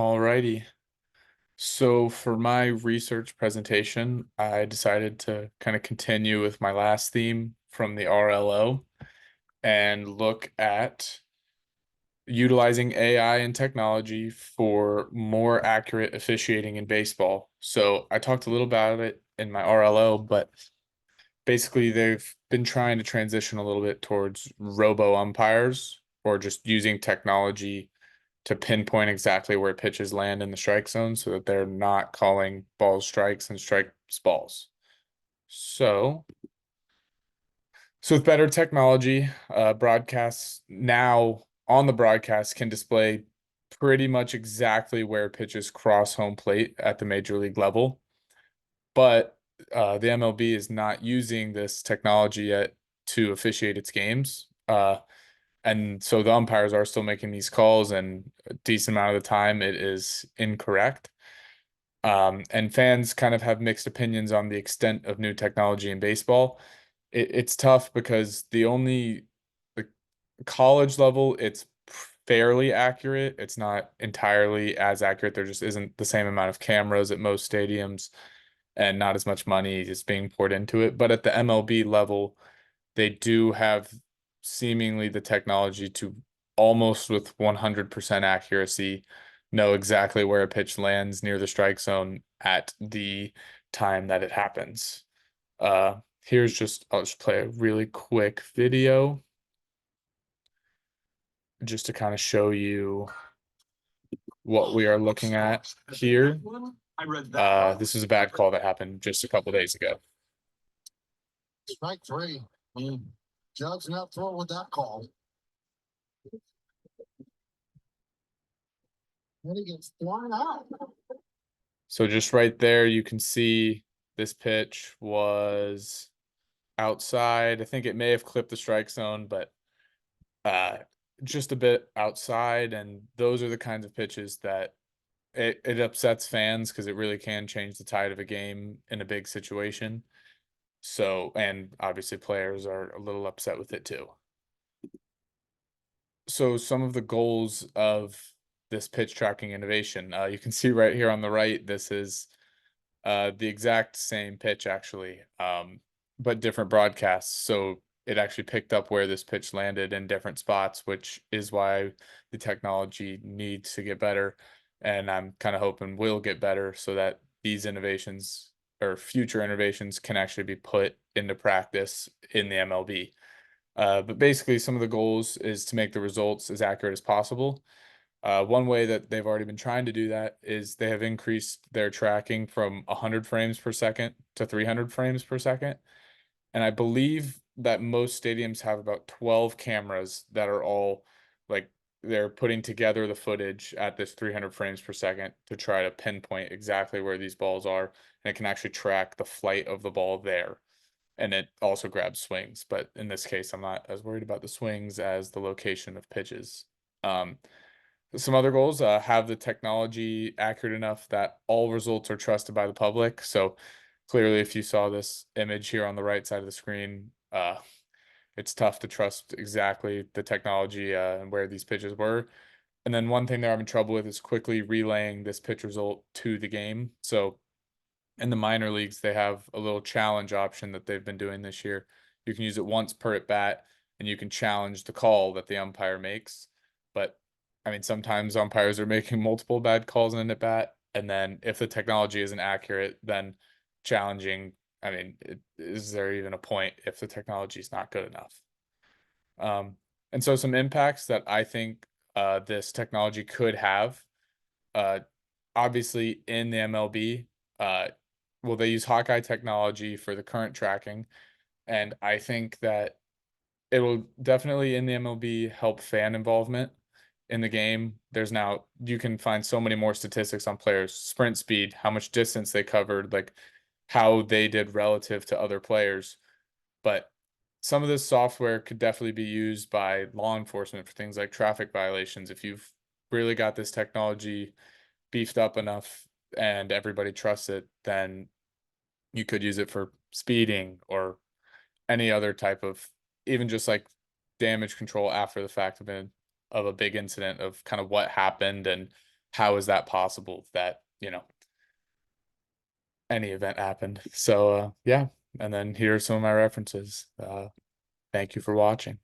Alrighty. So for my research presentation, I decided to kind of continue with my last theme from the RLO and look at utilizing AI and technology for more accurate officiating in baseball. So I talked a little about it in my RLO, but basically they've been trying to transition a little bit towards robo umpires or just using technology to pinpoint exactly where pitches land in the strike zone so that they're not calling balls strikes and strikes balls. So, so with better technology, broadcasts now on the broadcast can display pretty much exactly where pitches cross home plate at the major league level. But the MLB is not using this technology yet to officiate its games. And so the umpires are still making these calls, and a decent amount of the time it is incorrect. And fans kind of have mixed opinions on the extent of new technology in baseball. It's tough because the college level, it's fairly accurate. It's not entirely as accurate. There just isn't the same amount of cameras at most stadiums, and not as much money is being poured into it. But at the MLB level, they do have seemingly the technology to almost with 100% accuracy know exactly where a pitch lands near the strike zone at the time that it happens. I'll just play a really quick video just to kind of show you what we are looking at here. This is a bad call that happened just a couple days ago. Strike three. Judge not throwing with that call. And he gets thrown out. So just right there, you can see this pitch was outside. I think it may have clipped the strike zone, but uh, just a bit outside. And those are the kinds of pitches that it upsets fans because it really can change the tide of a game in a big situation. So, and obviously players are a little upset with it too. So some of the goals of this pitch tracking innovation, you can see right here on the right, this is the exact same pitch actually, but different broadcasts. So it actually picked up where this pitch landed in different spots, which is why the technology needs to get better. And I'm kind of hoping will get better so that these innovations or future innovations can actually be put into practice in the MLB. But basically, some of the goals is to make the results as accurate as possible. One way that they've already been trying to do that is they have increased their tracking from 100 frames per second to 300 frames per second. And I believe that most stadiums have about 12 cameras that are all like they're putting together the footage at this 300 frames per second to try to pinpoint exactly where these balls are. And it can actually track the flight of the ball there. And it also grabs swings. But in this case, I'm not as worried about the swings as the location of pitches. Um, some other goals, have the technology accurate enough that all results are trusted by the public. So clearly, if you saw this image here on the right side of the screen, it's tough to trust exactly the technology and where these pitches were. And then one thing they're having trouble with is quickly relaying this pitch result to the game. So in the minor leagues, they have a little challenge option that they've been doing this year. You can use it once per at bat, and you can challenge the call that the umpire makes. But I mean, sometimes umpires are making multiple bad calls in an at bat, and then if the technology isn't accurate, then challenging. I mean, is there even a point if the technology is not good enough? And so some impacts that I think this technology could have, uh, obviously in the MLB, uh, well, they use Hawkeye technology for the current tracking, and I think that it will definitely in the MLB help fan involvement in the game. There's now you can find so many more statistics on players, sprint speed, how much distance they covered, like how they did relative to other players. But some of this software could definitely be used by law enforcement for things like traffic violations. If you've really got this technology beefed up enough and everybody trusts it, then you could use it for speeding or any other type of even just like damage control after the fact of a big incident of kind of what happened and how is that possible that, any event happened? So, yeah. And then here are some of my references. Thank you for watching.